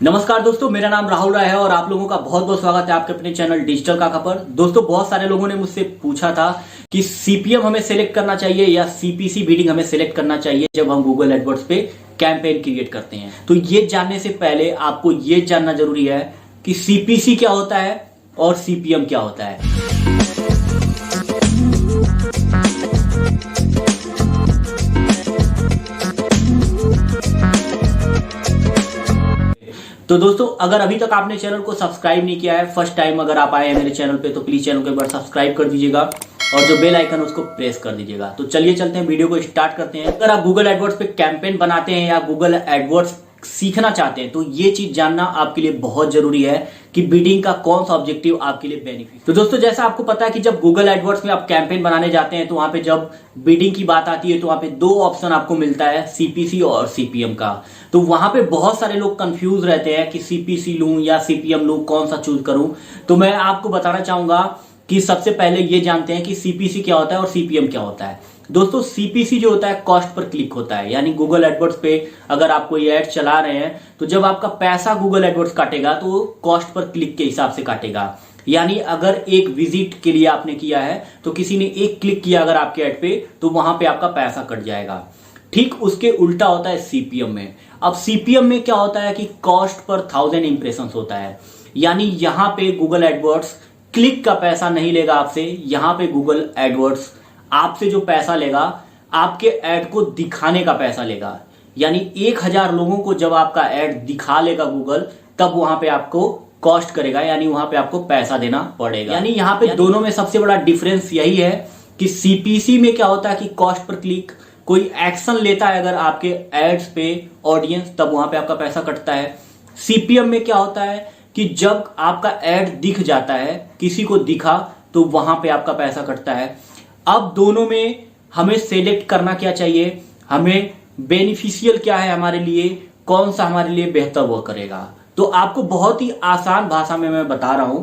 नमस्कार दोस्तों, मेरा नाम राहुल राय है और आप लोगों का बहुत बहुत स्वागत है आपके अपने चैनल डिजिटल काका पर। दोस्तों, बहुत सारे लोगों ने मुझसे पूछा था कि सीपीएम हमें सेलेक्ट करना चाहिए या सीपीसी बिडिंग हमें सेलेक्ट करना चाहिए जब हम गूगल एडवर्ड्स पे कैंपेन क्रिएट करते हैं। तो ये जानने से पहले आपको ये जानना जरूरी है कि सीपीसी क्या होता है और सीपीएम क्या होता है। तो दोस्तों, अगर अभी तक आपने चैनल को सब्सक्राइब नहीं किया है, फर्स्ट टाइम अगर आप आए हैं मेरे चैनल पे, तो प्लीज चैनल को एक बार सब्सक्राइब कर दीजिएगा और जो बेल आइकन उसको प्रेस कर दीजिएगा। तो चलिए चलते हैं, वीडियो को स्टार्ट करते हैं। अगर आप गूगल एडवर्ड्स पे कैंपेन बनाते हैं या गूगल एडवर्ड्स सीखना चाहते हैं तो ये चीज जानना आपके लिए बहुत जरूरी है कि बिडिंग का कौन सा ऑब्जेक्टिव आपके लिए बेनिफिट। तो दोस्तों, जैसा आपको पता है कि जब गूगल एडवर्ड्स में आप कैंपेन बनाने जाते हैं तो वहां पे जब बिडिंग की बात आती है तो वहां पे दो ऑप्शन आपको मिलता है, सीपीसी और सीपीएम का। तो वहां पे बहुत सारे लोग कंफ्यूज रहते हैं कि सीपीसी लूं या सीपीएम लूं, कौन सा चूज करूं। तो मैं आपको बताना चाहूंगा कि सबसे पहले ये जानते हैं कि सीपीसी क्या होता है और सीपीएम क्या होता है। दोस्तों, सीपीसी जो होता है कॉस्ट पर क्लिक होता है, यानी गूगल एडवर्ड्स पे अगर आप कोई ऐड चला रहे हैं तो जब आपका पैसा गूगल एडवर्ड्स काटेगा तो कॉस्ट पर क्लिक के हिसाब से काटेगा। यानी अगर एक विजिट के लिए आपने किया है तो किसी ने एक क्लिक किया अगर आपके ऐड पे तो वहां पे आपका पैसा कट जाएगा। ठीक उसके उल्टा होता है सीपीएम में। अब सीपीएम में क्या होता है कि कॉस्ट पर 1000 इंप्रेशन होता है, यानी यहां पे गूगल एडवर्ड्स क्लिक का पैसा नहीं लेगा आपसे। यहां पे गूगल एडवर्ड्स आपसे जो पैसा लेगा आपके ऐड को दिखाने का पैसा लेगा। यानी 1000 लोगों को जब आपका ऐड दिखा लेगा गूगल, तब वहां पे आपको कॉस्ट करेगा, यानी वहां पे आपको पैसा देना पड़ेगा। यानी यहां पे दोनों में सबसे बड़ा डिफरेंस यही है कि सीपीसी में क्या होता है कि कॉस्ट पर क्लिक कोई एक्शन लेता है अगर आपके एड्स पे ऑडियंस, तब वहां पे आपका पैसा कटता है। सीपीएम में क्या होता है कि जब आपका ऐड दिख जाता है, किसी को दिखा, तो वहां पे आपका पैसा कटता है। अब दोनों में हमें सेलेक्ट करना क्या चाहिए, हमें बेनिफिशियल क्या है हमारे लिए, कौन सा हमारे लिए बेहतर वो करेगा। तो आपको बहुत ही आसान भाषा में मैं बता रहा हूं।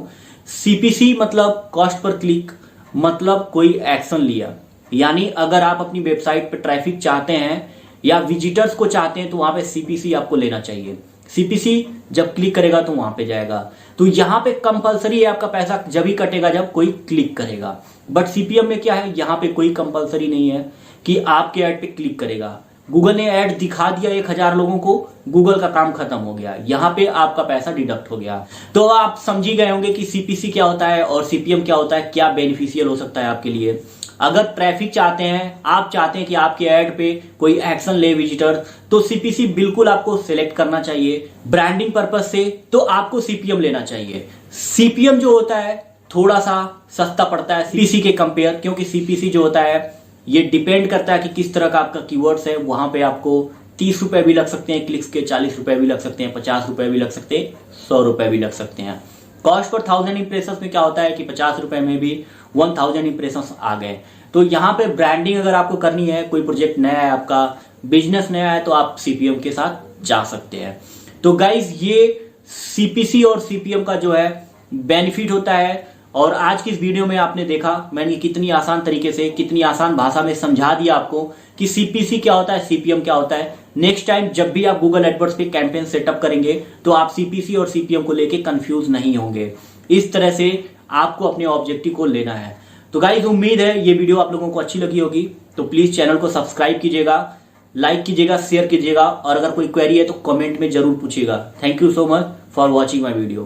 सीपीसी मतलब कॉस्ट पर क्लिक, मतलब कोई एक्शन लिया। यानी अगर आप अपनी वेबसाइट पे ट्रैफिक चाहते हैं या विजिटर्स को चाहते हैं तो वहां पे सीपीसी आपको लेना चाहिए। सीपीसी जब क्लिक करेगा तो वहां पे जाएगा। तो यहां पे कंपलसरी है, आपका पैसा जब ही कटेगा जब कोई क्लिक करेगा। बट सीपीएम में क्या है, यहां पे कोई कंपलसरी नहीं है कि आपके ऐड पे क्लिक करेगा। गूगल ने ऐड दिखा दिया 1000 लोगों को, गूगल का काम खत्म हो गया, यहां पे आपका पैसा डिडक्ट हो गया। तो आप समझ ही गए होंगे कि सीपीसी क्या होता है और सीपीएम क्या होता है, क्या बेनिफिशियल हो सकता है आपके लिए। अगर ट्रैफिक चाहते हैं, आप चाहते हैं कि आपके ऐड पे कोई एक्शन ले विजिटर, तो सीपीसी बिल्कुल आपको सिलेक्ट करना चाहिए। ब्रांडिंग पर्पस से तो आपको सीपीएम लेना चाहिए। सीपीएम जो होता है थोड़ा सा सस्ता पड़ता है सीपीसी के कंपेयर, क्योंकि सीपीसी जो होता है ये डिपेंड करता है कि किस तरह का आपका कीवर्ड्स है। वहां पे आपको 30 रुपए भी लग सकते हैं क्लिक्स के, 40 रुपए भी लग सकते हैं, 50 रुपए भी लग सकते हैं, 100 रुपए भी लग सकते हैं। कॉस्ट पर 1000 इंप्रेशन में क्या होता है कि 50 रुपए में भी 1000 इंप्रेशन आ गए। तो यहाँ पे ब्रांडिंग अगर आपको करनी है, कोई प्रोजेक्ट नया है, आपका बिजनेस नया है, तो आप सीपीएम के साथ जा सकते हैं। तो गाइज, ये सीपीसी और सीपीएम का जो है बेनिफिट होता है। और आज की इस वीडियो में आपने देखा मैंने कितनी आसान तरीके से, कितनी आसान भाषा में समझा दिया आपको कि सीपीसी क्या होता है, सीपीएम क्या होता है। नेक्स्ट टाइम जब भी आप गूगल एडवर्ड्स पे कैंपेन सेटअप करेंगे तो आप सीपीसी और सीपीएम को लेके कंफ्यूज नहीं होंगे। इस तरह से आपको अपने ऑब्जेक्टिव को लेना है। तो गाइस, उम्मीद है ये वीडियो आप लोगों को अच्छी लगी होगी। तो प्लीज चैनल को सब्सक्राइब कीजिएगा, लाइक कीजिएगा, शेयर कीजिएगा और अगर कोई क्वेरी है तो कमेंट में जरूर पूछिएगा। Thank you so much for watching my video.